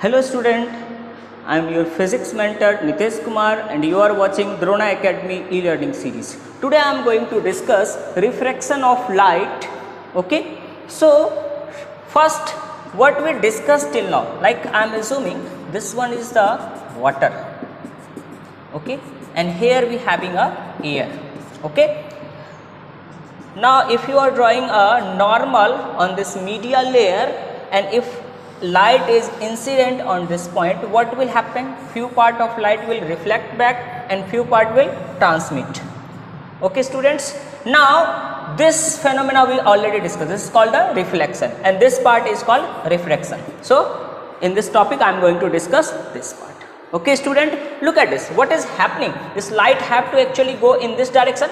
Hello student, I am your physics mentor Nitesh Kumar and you are watching Drona Academy e-learning series. Today I am going to discuss refraction of light. Okay, so first what we discussed till now, like I am assuming this one is the water, okay, and here we having a air. Okay, now if you are drawing a normal on this media layer and if light is incident on this point, what will happen? Few part of light will reflect back and few part will transmit. Okay students, now this phenomena we already discussed. This is called the reflection and this part is called refraction. So in this topic I am going to discuss this part. Okay student, look at this. What is happening? This light have to actually go in this direction,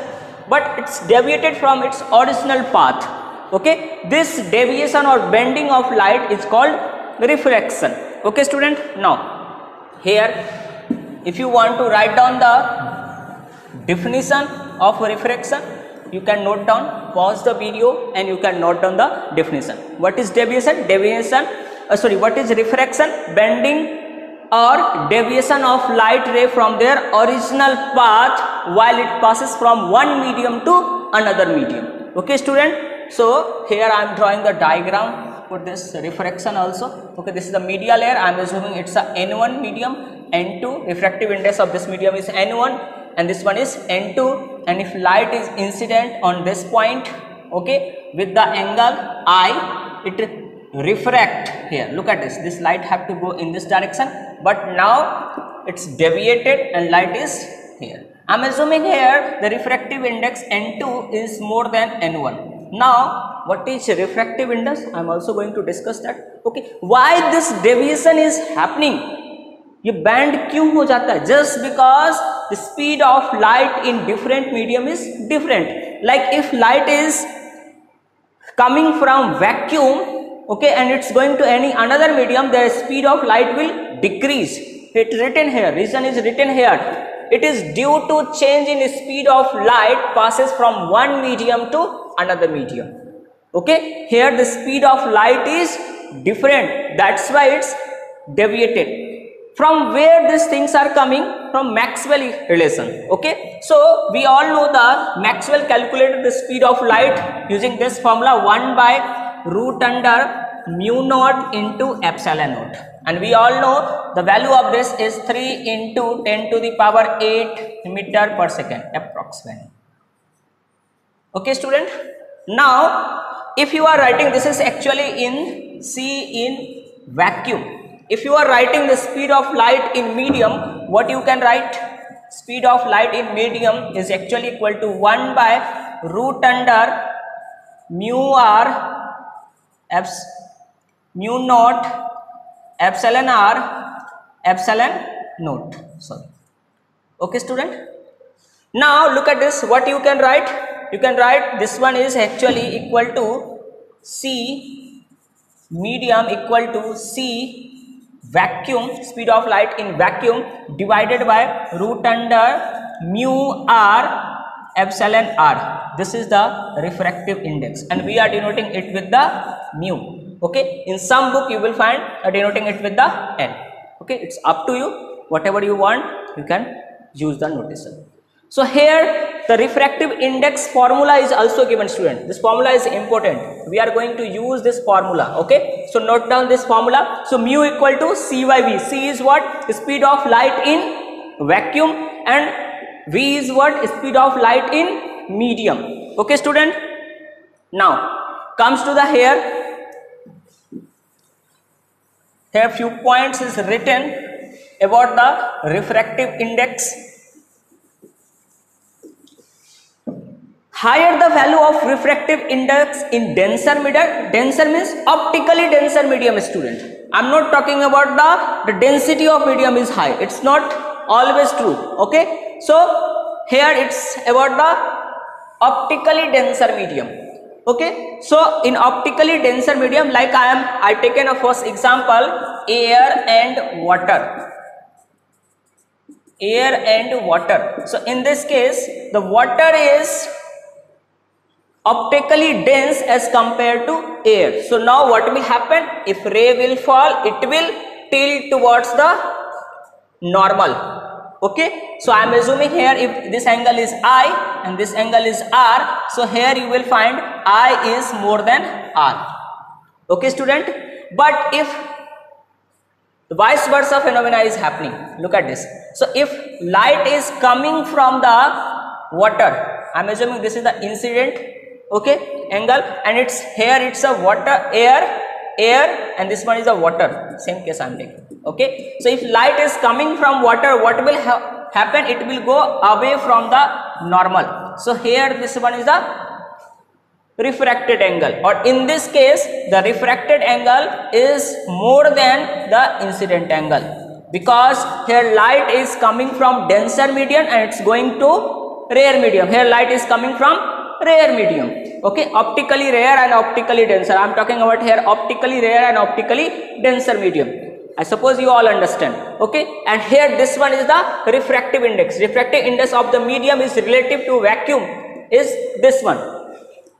but it's deviated from its original path. Okay, this deviation or bending of light is called refraction. Okay student, now here if you want to write down the definition of refraction, you can note down, pause the video and you can note down the definition. What is deviation? What is refraction? Bending or deviation of light ray from their original path while it passes from one medium to another medium. Okay student, so here I am drawing the diagram for this refraction also. Okay, this is the media layer. I am assuming it's a N1 medium, N2 refractive index of this medium is N1 and this one is N2, and if light is incident on this point, okay, with the angle I, it refract here. Look at this light have to go in this direction, but now it's deviated and light is here. I am assuming here the refractive index N2 is more than N1. Now what is refractive index? I am also going to discuss that. Okay, why this deviation is happening? ये band क्यों हो जाता है? Just because the speed of light in different medium is different. Like if light is coming from vacuum, okay, and it's going to any another medium, the speed of light will decrease. It's written here, reason is written here. It is due to change in speed of light passes from one medium to another medium. Okay, here the speed of light is different, that's why it's deviated. From where these things are coming? From Maxwell relation. Okay, so we all know the Maxwell calculated the speed of light using this formula 1 by root under mu naught into epsilon naught, and we all know the value of this is 3 into 10 to the power 8 meter per second approximately. Okay student, now if you are writing, this is actually in C in vacuum. If you are writing the speed of light in medium, what you can write? Speed of light in medium is actually equal to 1 by root under mu naught epsilon r epsilon naught. Sorry. Okay student, now look at this. What you can write? You can write this one is actually equal to C medium equal to C vacuum, speed of light in vacuum divided by root under mu r epsilon r. This is the refractive index and we are denoting it with the mu. Okay, in some book you will find denoting it with the n. Okay, it's up to you, whatever you want you can use the notation. So here the refractive index formula is also given student. This formula is important. We are going to use this formula. Okay, so note down this formula. So mu equal to C by V. C is what? The speed of light in vacuum and V is what? Speed of light in medium. Okay student, now comes to the here few points is written about the refractive index. Higher the value of refractive index in denser medium, denser means optically denser medium student. I am not talking about the density of medium is high, it's not always true. Okay, so here it's about the optically denser medium. Okay, so in optically denser medium, like I taken a first example, air and water. Air and water. So in this case the water is optically dense as compared to air. So now what will happen? If ray will fall, it will tilt towards the normal. Okay, so I am assuming here if this angle is I and this angle is R, so here you will find I is more than R. Okay student, but if the vice versa phenomena is happening, look at this. So if light is coming from the water, I am assuming this is the incident, okay, angle, and it's here it's a water, air, and this one is the water, same case I am taking. Okay, so if light is coming from water, what will happen? It will go away from the normal. So here this one is the refracted angle, or in this case the refracted angle is more than the incident angle, because here light is coming from denser medium and it's going to rare medium. Here light is coming from rare medium. Okay, optically rare and optically denser. I am talking about here optically rare and optically denser medium. I suppose you all understand. Okay, and here this one is the refractive index. Refractive index of the medium is relative to vacuum is this one.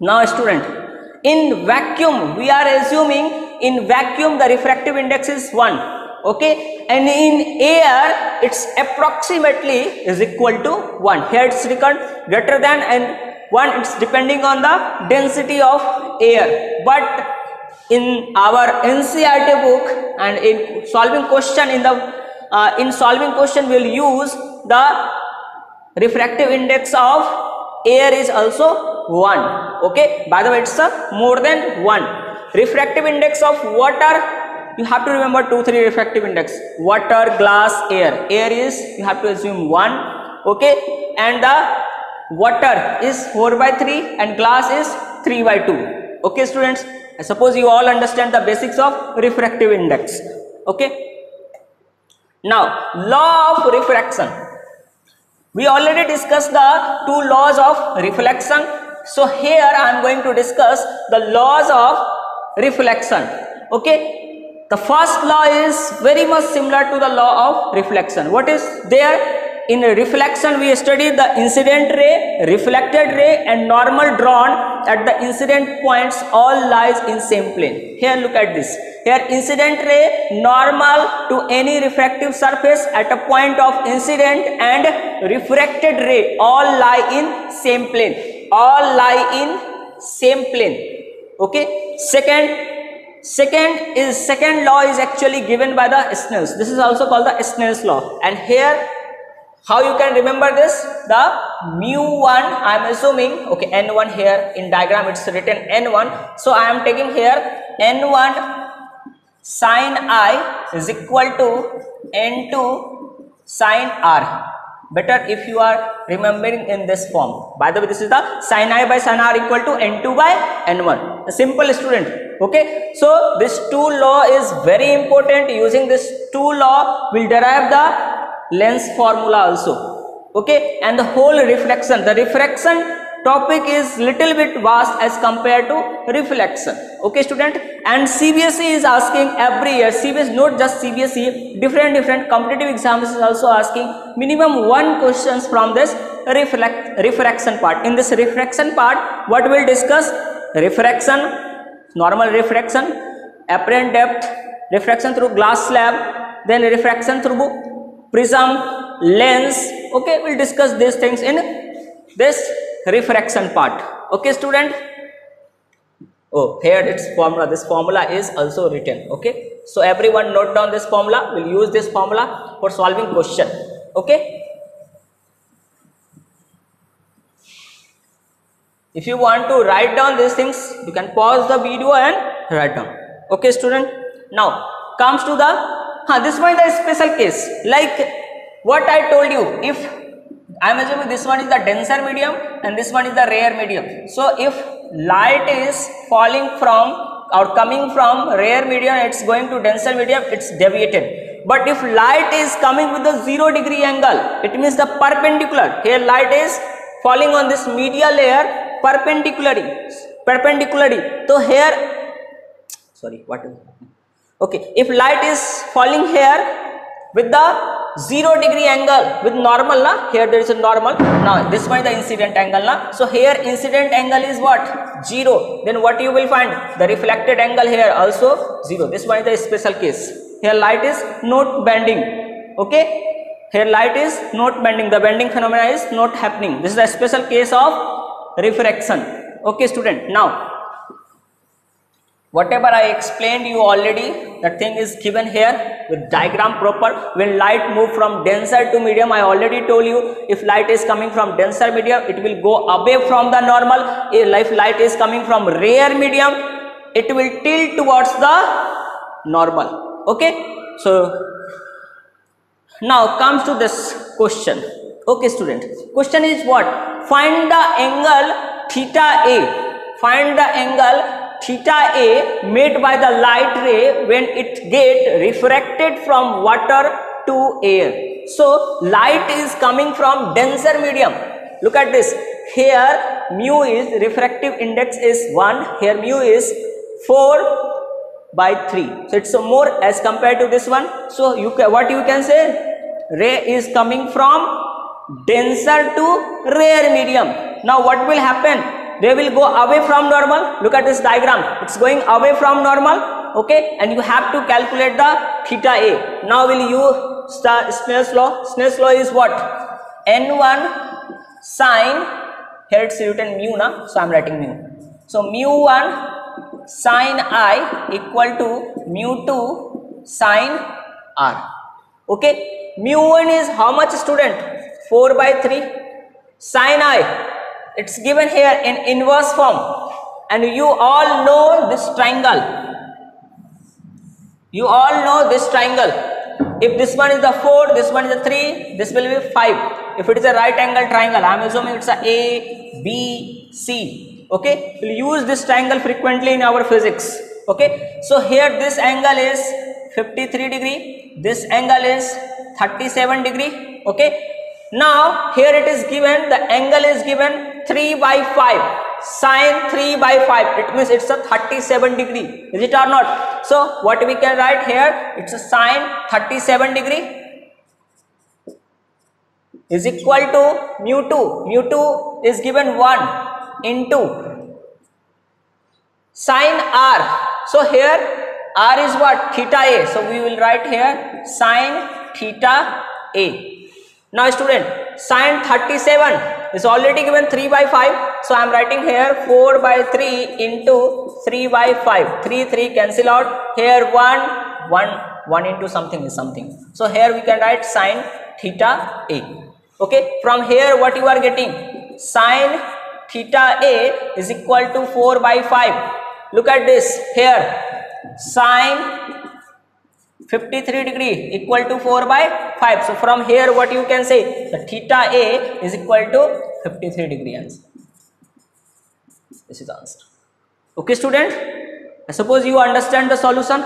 Now student, in vacuum we are assuming in vacuum the refractive index is 1. Okay, and in air it's approximately is equal to 1. Here it's greater than and 1, it's depending on the density of air. But in our NCERT book and in solving question in solving question we'll use the refractive index of air is also 1. Okay, by the way it's more than 1. Refractive index of water, you have to remember 2-3 refractive index. Water, glass, air. Air is, you have to assume 1. Okay, and the water is 4/3 and glass is 3/2. Okay students, I suppose you all understand the basics of refractive index. Okay, now law of refraction. We already discussed the 2 laws of reflection. So here I am going to discuss the laws of reflection. Okay, the first law is very much similar to the law of reflection. What is there? In reflection we studied the incident ray, reflected ray and normal drawn at the incident points all lies in same plane. Here look at this. Here incident ray normal to any refractive surface at a point of incident, and refracted ray all lie in same plane. All lie in same plane. Okay. Second law is actually given by the Snell's. This is also called the Snell's law. And here how you can remember this? The mu1 I am assuming, okay, n1 here in diagram it's written n1. So I am taking here n1 sin I is equal to n2 sin R. Better if you are remembering in this form. By the way, this is the sin I by sin R equal to n2 by n1. A simple student. Okay, so this 2 law is very important. Using this 2 law will derive the Lens formula also. Okay, and the whole reflection, the refraction topic is little bit vast as compared to reflection. Okay student, and CBSE is asking every year, CBSE, not just CBSE, different competitive exams is also asking minimum 1 questions from this refraction part. In this refraction part, what we'll discuss? Refraction, normal refraction, apparent depth, refraction through glass slab, then refraction through prism, lens. Okay, we'll discuss these things in this refraction part. Okay student, oh here its formula, this formula is also written. Okay, so everyone note down this formula. We'll use this formula for solving question. Okay, if you want to write down these things, you can pause the video and write down. Okay student, now comes to the this one is the special case, like what I told you. If I am assuming this one is the denser medium and this one is the rare medium. So if light is falling from or coming from rare medium, it's going to denser medium, it's deviated. But if light is coming with a 0 degree angle, it means the perpendicular. Here light is falling on this media layer perpendicularly. So here, sorry, what is it? Okay, if light is falling here with the 0 degree angle with normal, here there is a normal. Now this one is the incident angle. So here incident angle is what? 0. Then what you will find? The reflected angle here also 0. This one is the special case. here light is not bending. Okay, here light is not bending, the bending phenomena is not happening. This is a special case of refraction. Okay student, now whatever I explained you already, that thing is given here with diagram proper. When light move from denser to medium, I already told you, if light is coming from denser medium, it will go away from the normal. If light is coming from rare medium, it will tilt towards the normal. Okay, so now comes to this question. Okay student, question is what? Find the angle theta A. Find the angle theta A made by the light ray when it get refracted from water to air. So light is coming from denser medium. Look at this. Here mu is, refractive index is 1. Here mu is 4/3. So it's more as compared to this one. So you can, what you can say? Ray is coming from denser to rare medium. Now what will happen? They will go away from normal. Look at this diagram. It's going away from normal. Okay, and you have to calculate the theta A. Now will you start Snell's law? Snell's law is what? N1 sine, here it's written mu na, so I'm writing mu. So mu1 sine I equal to mu2 sine R. Okay, mu1 is how much student? 4/3. Sine I, it's given here in inverse form, and you all know this triangle. You all know this triangle. If this one is the 4, this one is the 3, this will be 5. If it is a right angle triangle, I am assuming it's a A, B, C. Okay, we'll use this triangle frequently in our physics. Okay, so here this angle is 53 degree, this angle is 37 degree. Okay, now here it is given, the angle is given 3/5, sine 3/5, it means it's a 37 degree, is it or not? So what we can write here, it's a sine 37 degree is equal to mu2 is given 1 into sine R. So here R is what? Theta A. So we will write here sine theta A. Now student, sine 37 is already given 3/5. So I am writing here 4/3 into 3/5. 3 cancel out. Here 1 into something is something. So here we can write sine theta A. Okay, from here what you are getting? Sine theta A is equal to 4/5. Look at this here, sine 53 degree equal to 4/5. So from here what you can say, the theta A is equal to 53 degree answer. This is the answer. Okay student, I suppose you understand the solution.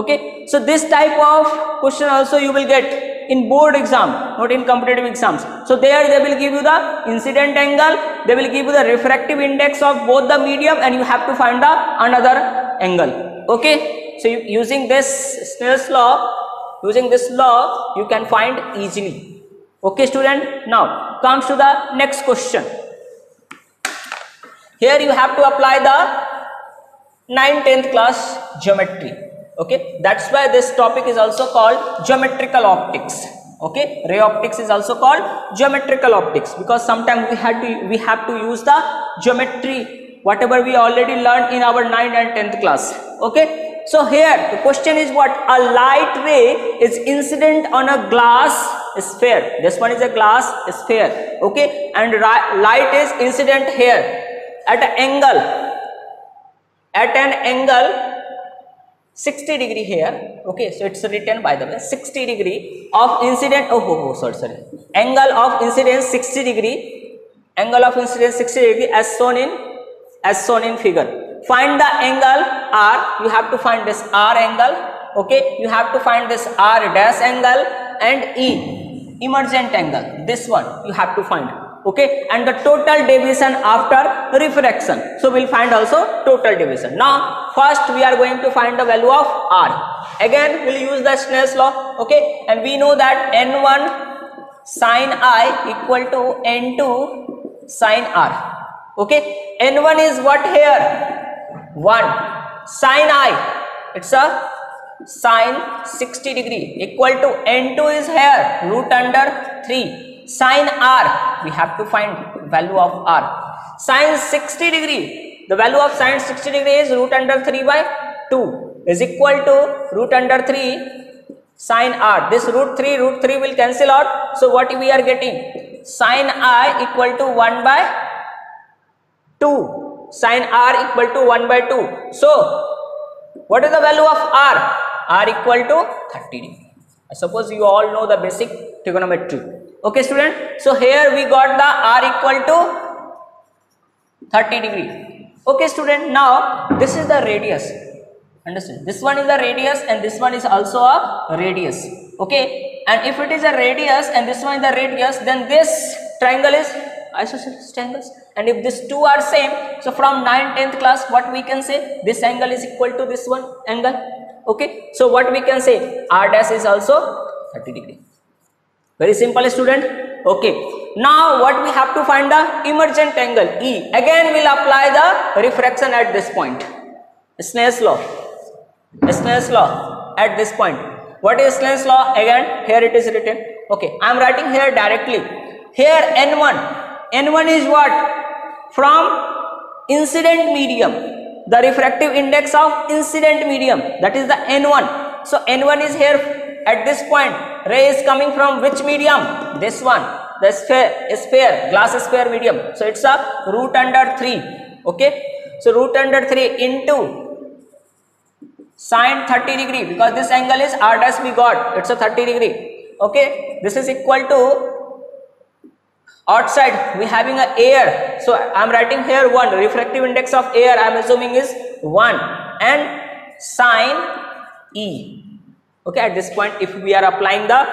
Okay, so this type of question also you will get in board exam, not in competitive exams. So there they will give you the incident angle, they will give you the refractive index of both the medium, and you have to find the another angle. Okay, so using this Snell's law, you can find easily. Okay student, now comes to the next question. Here you have to apply the 9th-10th class geometry. Okay, that's why this topic is also called geometrical optics. Okay, ray optics is also called geometrical optics, because sometimes we have to use the geometry whatever we already learned in our 9th and 10th class. Okay, so here the question is what? A light ray is incident on a glass sphere. This one is a glass sphere. Okay, and light is incident here at an angle 60 degree here. Okay, so it's written, by the way, 60 degree of incident. Sorry. Angle of incidence 60 degree. Angle of incidence 60 degree as shown in figure. Find the angle R. You have to find this R angle. Okay, you have to find this R dash angle and E emergent angle. This one you have to find. Okay, and the total deviation after refraction. So we'll find also total deviation. Now first we are going to find the value of R. Again we'll use the Snell's law. Okay, and we know that N1 sine I equal to N2 sine R. Okay, N1 is what here? 1. Sine I, it's a sine 60 degree equal to n2 is here root under 3 sine r, we have to find value of r. Sine 60 degree, the value of sine 60 degree is root under 3 by 2 is equal to root under 3 sine r. This root 3 will cancel out. So what we are getting? Sine I equal to 1 by 2. Sine r equal to 1 by 2. So what is the value of r? R equal to 30 degree. I suppose you all know the basic trigonometry. Okay student, so here we got the r equal to 30 degree. Okay student, now this is the radius. Understand? This one is the radius and this one is also a radius. Okay, and if it is a radius and this one is the radius, then this triangle is isosceles triangles. And if these two are same, so from 9th 10th class what we can say? This angle is equal to this one angle. Okay, so what we can say? R dash is also 30 degree. Very simple student. Okay, now what we have to find? The emergent angle E. Again we'll apply the refraction at this point. Snell's law. Snell's law at this point. What is Snell's law? Again here it is written. Okay, I am writing here directly. Here n1. N1 is what? From incident medium. The refractive index of incident medium, that is the n1. So n1 is here at this point. Ray is coming from which medium? This one, the sphere, glass sphere medium. So it's a root under 3. Okay, so root under 3 into sine 30 degree, because this angle is r dash we got, it's a 30 degree. Okay, this is equal to outside we having a air, so I am writing here 1. Refractive index of air I am assuming is 1 and sine E. Okay, at this point if we are applying the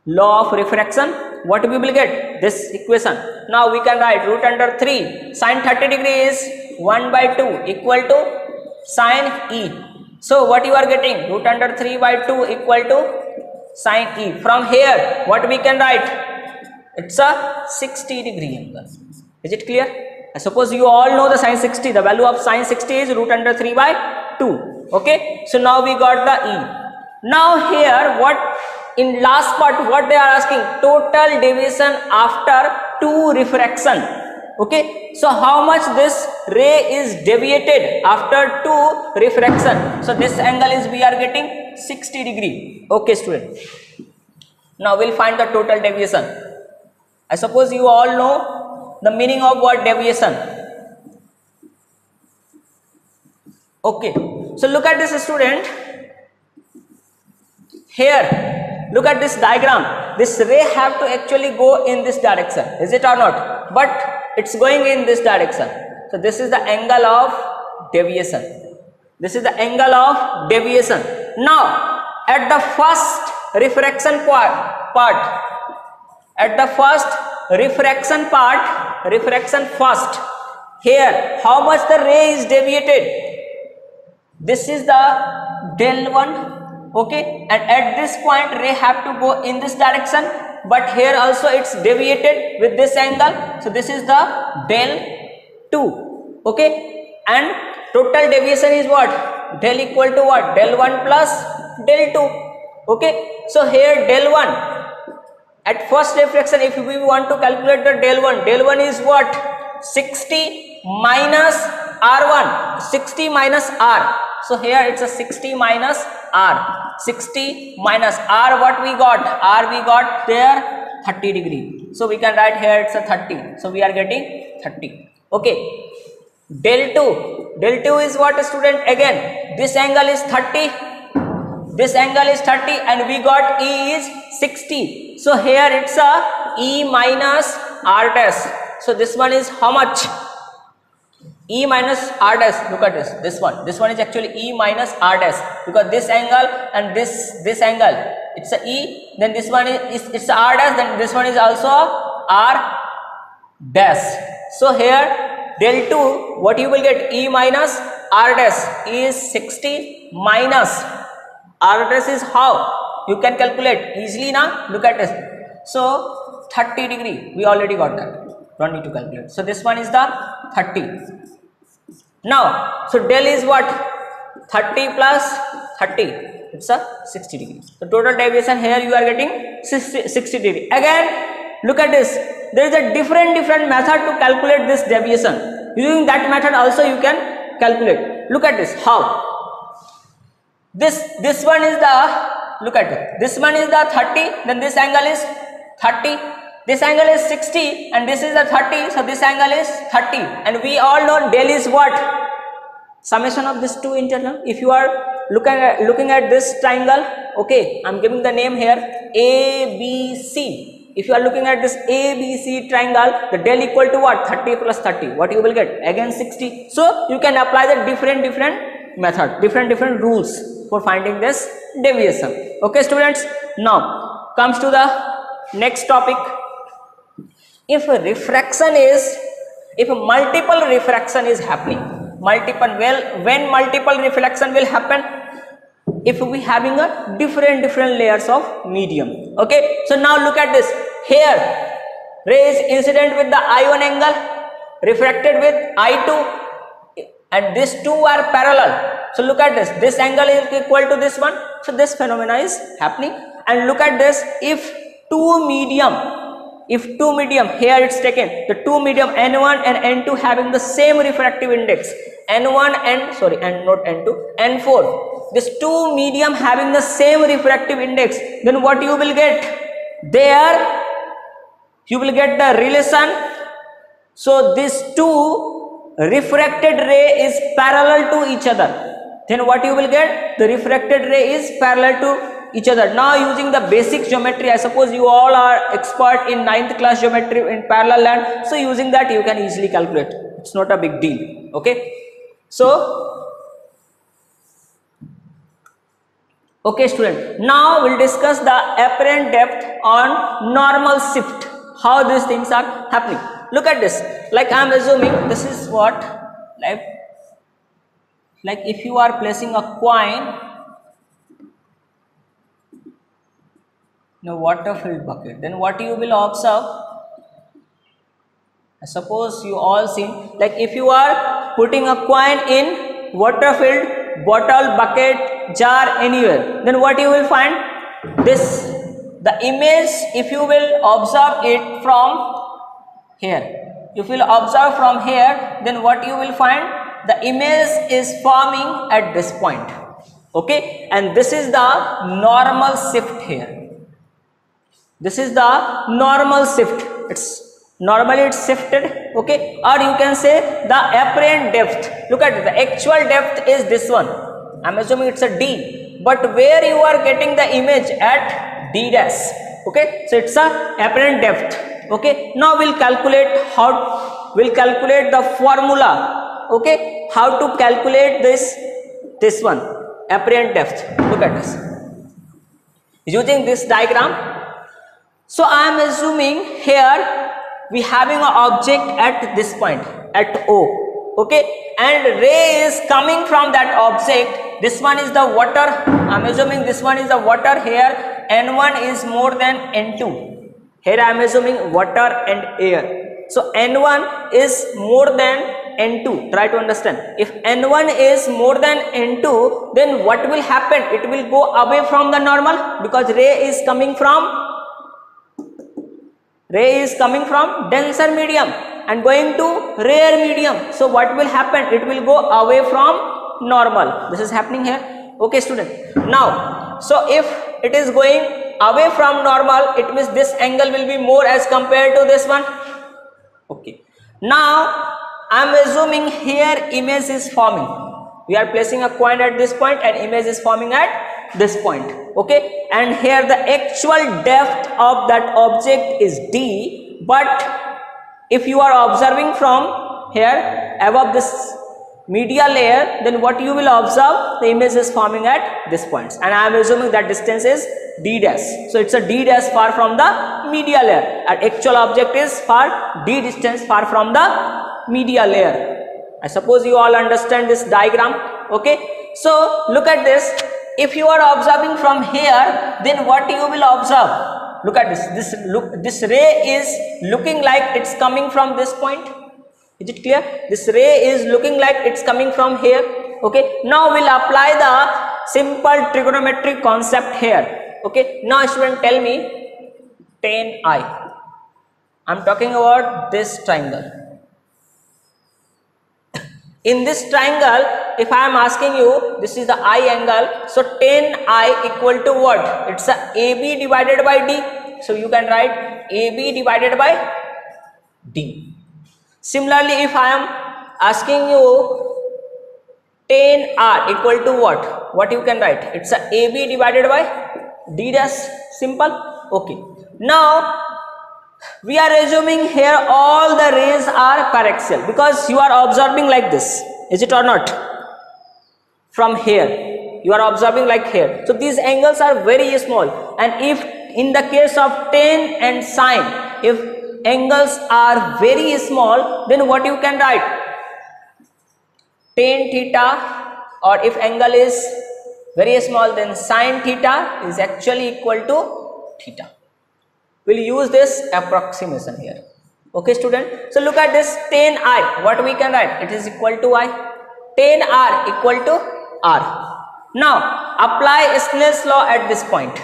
law of refraction, what we will get? This equation. Now we can write root under 3 sine 30 degree is 1 by 2 equal to sine E. So what you are getting? Root under 3 by 2 equal to sine E. From here what we can write? It's a 60 degree angle. Is it clear? I suppose you all know the sine 60. The value of sine 60 is root under 3 by 2. Okay, so now we got the E. Now here what in last part what they are asking? Total deviation after 2 refraction. Okay, so how much this ray is deviated after 2 refraction? So this angle is we are getting 60 degree. Okay student, now we'll find the total deviation. I suppose you all know the meaning of what deviation. Okay, so look at this student. Here look at this diagram. This ray have to actually go in this direction, is it or not? But it's going in this direction. So this is the angle of deviation. This is the angle of deviation. Now at the first refraction part, at the first refraction part, refraction first, here how much the ray is deviated? This is the del 1. Okay, and at this point ray have to go in this direction, but here also it's deviated with this angle. So this is the del 2. Okay, and total deviation is what? Del equal to what? Del 1 plus del 2. Okay, so here del 1 at first refraction, if we want to calculate the del 1 is what? 60 minus r1, 60 minus r. So here it's a 60 minus r. 60 minus r, what we got? R we got there 30 degree. So we can write here it's a 30. So we are getting 30. Okay, del 2 is what student? Again this angle is 30, this angle is 30 and we got E is 60. So here it's a E minus r dash. So this one is how much? E minus r dash. Look at this one is actually E minus r dash, because this angle and this angle it's a E, then this one is it's a r dash, then this one is also r dash. So here del 2 what you will get? E minus r dash is 60 minus r dash is how? You can calculate easily now. Look at this. So 30 degree we already got that, don't need to calculate. So this one is the 30. Now so del is what? 30 plus 30, it's a 60 degree. The total deviation here you are getting 60 degree. Again, look at this. There is a different method to calculate this deviation. Using that method also you can calculate. Look at this. How? This one is the, look at it. This one is the 30. Then this angle is 30. This angle is 60 and this is the 30. So this angle is 30. And we all know del is what? Summation of these two internal. If you are looking at this triangle, okay, I'm giving the name here ABC. If you are looking at this ABC triangle, the del equal to what? 30 plus 30. What you will get? Again 60. So you can apply the different method, different rules for finding this deviation. Okay, students. Now comes to the next topic. If multiple refraction is happening, when multiple reflection will happen, if we having a different layers of medium. Okay, so now look at this. Here ray is incident with the I1 angle, refracted with I2, and these two are parallel. So look at this. This angle is equal to this one. So this phenomena is happening. And look at this. If two medium, here it's taken, the two medium N1 and N2 having the same refractive index, N1 and not N2, N4, this two medium having the same refractive index, then what you will get? There you will get the relation. So these two refracted ray is parallel to each other. Then what you will get? The refracted ray is parallel to each other. Now using the basic geometry, I suppose you all are expert in 9th class geometry in parallel line. So using that you can easily calculate. It's not a big deal. Okay. So, okay student, now we'll discuss the apparent depth on normal shift. How these things are happening. Look at this. Like I am assuming this is what, like if you are placing a coin in a water-filled bucket, then what you will observe? I suppose you all seen, like if you are putting a coin in water-filled bottle, bucket, jar, anywhere, then what you will find? This, the image, if you will observe it from here, if you will observe from here, then what you will find? The image is forming at this point. Okay, and this is the normal shift here. This is the normal shift. Normally it's shifted. Okay, or you can say the apparent depth. Look at it. The actual depth is this one. I'm assuming it's a D, but where you are getting the image at D dash. Okay, so it's a apparent depth. Okay, now we'll calculate the formula. Okay, how to calculate this one, apparent depth. Look at this. Using this diagram. So I am assuming here we having an object at this point, at O. Okay, and ray is coming from that object. This one is the water. I am assuming this one is the water. Here N1 is more than N2. Here I am assuming water and air. So N1 is more than N2. Try to understand. If N1 is more than N2, then what will happen? It will go away from the normal, because ray is coming from denser medium and going to rare medium. So what will happen? It will go away from normal. This is happening here. Okay student. Now, so if it is going away from normal, it means this angle will be more as compared to this one. Okay. Now I am assuming here image is forming. We are placing a coin at this point and image is forming at this point. Okay, and here the actual depth of that object is D, but if you are observing from here above this media layer, then what you will observe? The image is forming at this point, and I am assuming that distance is D dash. So it's a D dash far from the media layer, and actual object is far D distance far from the media layer. I suppose you all understand this diagram. Okay, so look at this. If you are observing from here, then what you will observe? Look at this. This ray is looking like it's coming from this point. Is it clear? This ray is looking like it's coming from here. Okay. Now we'll apply simple trigonometric concept here. Okay, now student, tell me tan I. I'm talking about this triangle. In this triangle, if I am asking you, this is the I angle, so tan I equal to what? It's a AB divided by D. So you can write AB divided by D. Similarly, if I am asking you tan R equal to what you can write? It's a AB divided by D dash. Simple. Okay. Now we are assuming here all the rays are coaxial because you are observing like this. Is it or not? From here you are observing like here. So these angles are very small, and if in the case of tan and sine, if angles are very small, then what you can write? Tan theta, or if angle is very small, then sine theta is actually equal to theta. We'll use this approximation here. Okay student, so look at this tan I, what we can write? It is equal to I. Tan R equal to R. Now apply Snell's law at this point.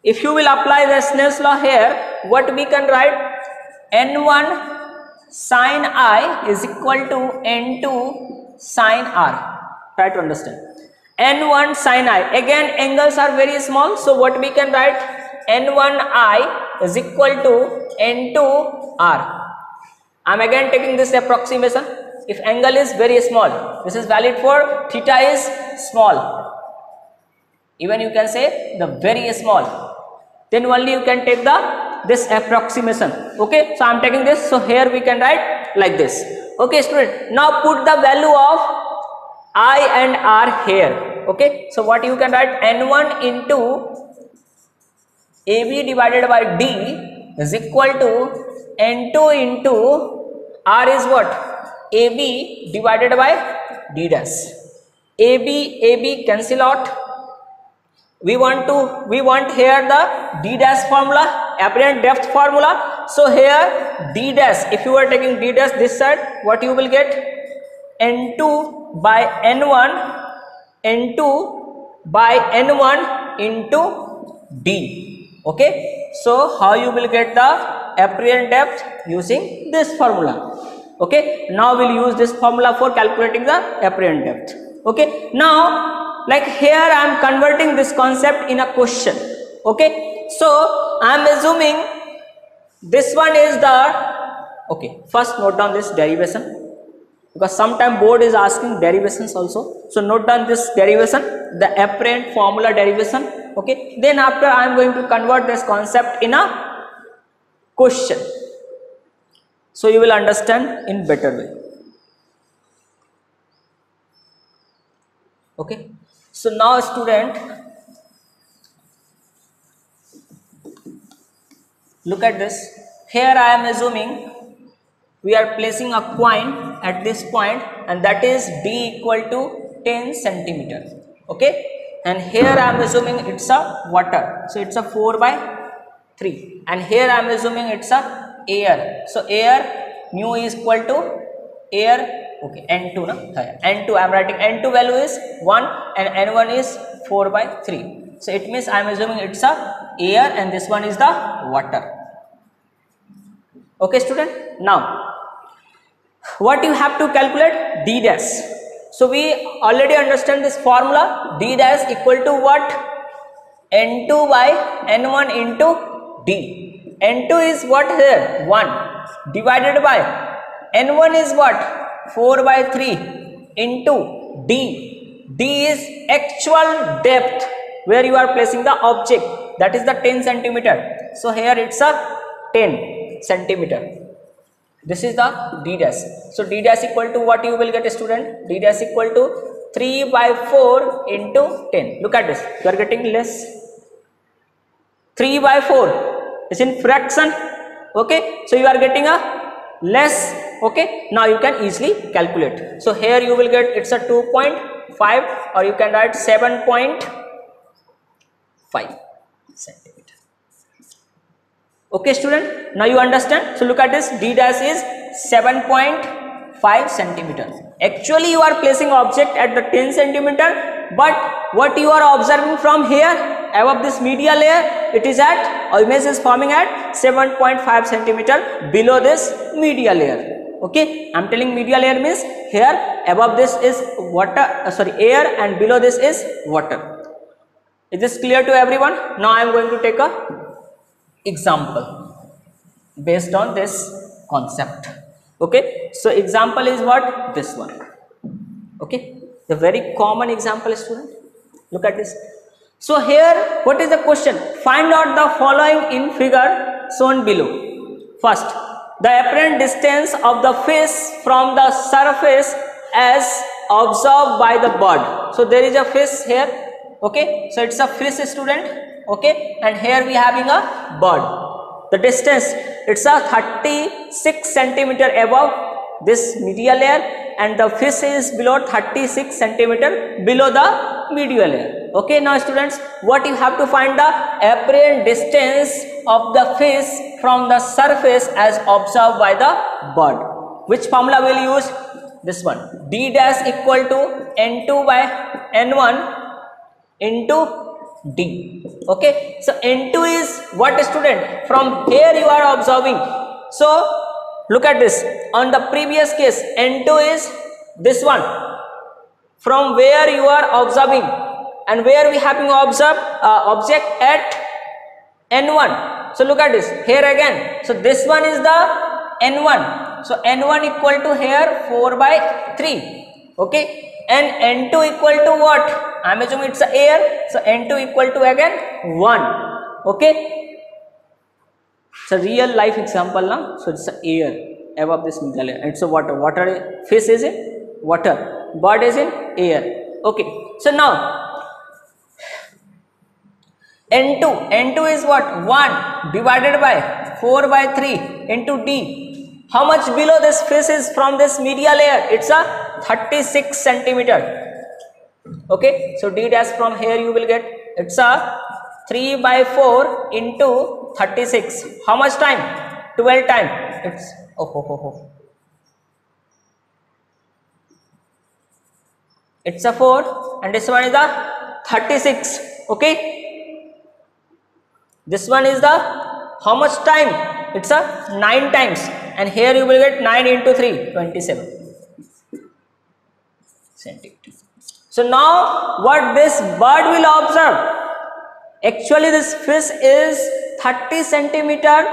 If you will apply the Snell's law here, what we can write? N1 sine I is equal to N2 sine R. Try to understand. N1 sine I, again angles are very small, so what we can write? N1I is equal to N2R. I am again taking this approximation. If angle is very small, this is valid for theta is small. Even you can say the very small. Then only you can take this approximation. Okay, so I am taking this. So here we can write like this. Okay student, now put the value of I and R here. Okay, so what you can write? N1 into AB divided by D is equal to N2 into R is what? AB divided by D dash. AB cancel out. We want here the D dash formula, apparent depth formula. So here D dash, if you are taking D dash this side, what you will get? N2 by N1, N2 by N1 into D. Okay, so how you will get the apparent depth? Using this formula. Okay, now we'll use this formula for calculating the apparent depth. Okay, now like here I am converting this concept in a question. Okay, so I am assuming this one is the, okay, first note down this derivation, because sometime board is asking derivations also. So note down this derivation, the apparent formula derivation. Okay, then after I am going to convert this concept in a question, so you will understand in better way. Okay, so now student, look at this. Here I am assuming we are placing a coin at this point, and that is D equal to 10 centimeter. Okay, and here I am assuming it's a water, so it's a 4 by 3, and here I am assuming it's a air, so air mu is equal to air. Okay, N2 na? N2 I am writing N2 value is 1 and N1 is 4 by 3. So it means I am assuming it's a air and this one is the water. Okay student, now what you have to calculate? D dash. So we already understand this formula. D dash equal to what? N2 by N1 into D. N2 is what here? 1 divided by N1 is what? 4 by 3 into D. D is actual depth where you are placing the object, that is the 10 centimeter. So here it's a 10 centimeter. This is the D dash. So D dash equal to what you will get, student? D dash equal to 3 by 4 into 10. Look at this, you are getting less. 3 by 4 is in fraction. Okay, so you are getting a less. Okay, now you can easily calculate. So here you will get it's a 2.5 or you can write 7.5 centimeter. Okay student, now you understand. So look at this, D dash is 7.5 centimeter. Actually you are placing object at the 10 centimeter, but what you are observing from here above this media layer, it is at, or image is forming at 7.5 centimeter below this media layer. Okay, I'm telling media layer means here above this is water, air, and below this is water. Is this clear to everyone? Now I am going to take a example based on this concept. Okay, so example is what? This one. Okay, the very common example, student. Look at this. So here, what is the question? Find out the following in figure shown below. First, the apparent distance of the fish from the surface as observed by the bird. So there is a fish here. Okay, so it's a fish, student. Okay, and here we having a bird. The distance, it's a 36 centimeter above this media layer, and the fish is below 36 centimeter below the media layer. Okay, now students, what you have to find? The apparent distance of the fish from the surface as observed by the bird. Which formula will use? This one, d dash equal to n2 by n1 into d. Okay, so n2 is what, student? From here you are observing. So look at this. On the previous case, n2 is this one, from where you are observing, and where we having observed object at n1. So look at this here again. So this one is the n1. So n1 equal to here 4 by 3. Okay, and n2 equal to what? I am assuming it's a air. So n2 equal to again 1. Okay, it's a real life example now. So it's a air above this media layer. It's a water. Water, fish is in water, bird is in air. Okay, so now n2 is what? 1 divided by 4 by 3 into d. How much below this fish is from this media layer? It's a 36 centimeter. Okay, so d dash from here you will get, it's a 3 by 4 into 36. How much time? 12 time. It's it's a 4, and this one is the 36. Okay, this one is the how much time? It's a 9 times, and here you will get 9 into 3, 27 centimeters. So now what this bird will observe? Actually this fish is 30 centimeter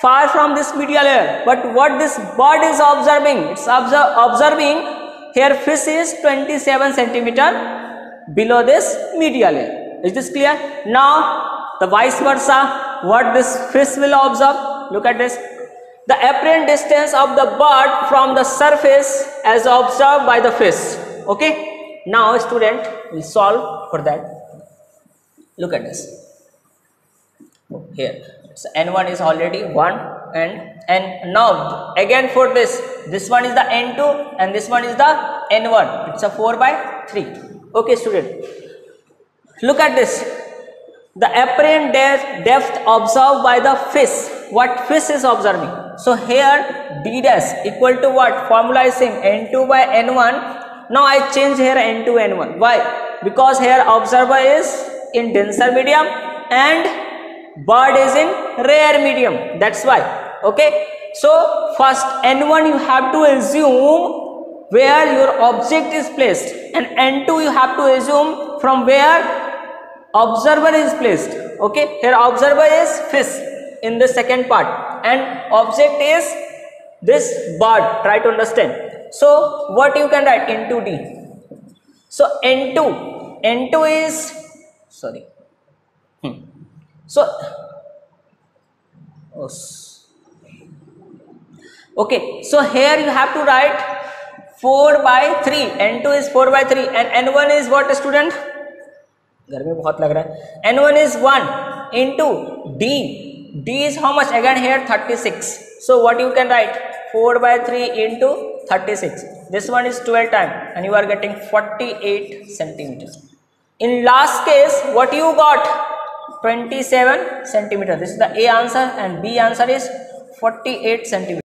far from this media layer, but what this bird is observing? It's observing here fish is 27 centimeter below this media layer. Is this clear? Now the vice versa, what this fish will observe? Look at this. The apparent distance of the bird from the surface as observed by the fish. Okay, now student will solve for that. Look at this. Here, so n1 is already 1, and now again for this one is the n2 and this one is the n1. It's a 4 by 3. Okay, student, look at this. The apparent depth observed by the fish. What fish is observing? So here d dash equal to what? Formula is same, n2 by n1. Now I change here n2 n1. Why? Because here observer is in denser medium and bird is in rare medium. That's why. Okay. So first n1 you have to assume where your object is placed, and n2 you have to assume from where observer is placed. Okay, here observer is fish in the second part and object is this bird. Try to understand. So what you can write? Into d. So n2 is sorry. So okay, so here you have to write 4 by 3. n2 is 4 by 3 and n1 is what, student? गर्मी बहुत लग रहा है. n1 is 1 into d. d is how much? Again here 36. So what you can write? 4 by 3 into 36. This one is 12 times and you are getting 48 centimeters. In last case, what you got? 27 centimeters. This is the A answer and B answer is 48 centimeters.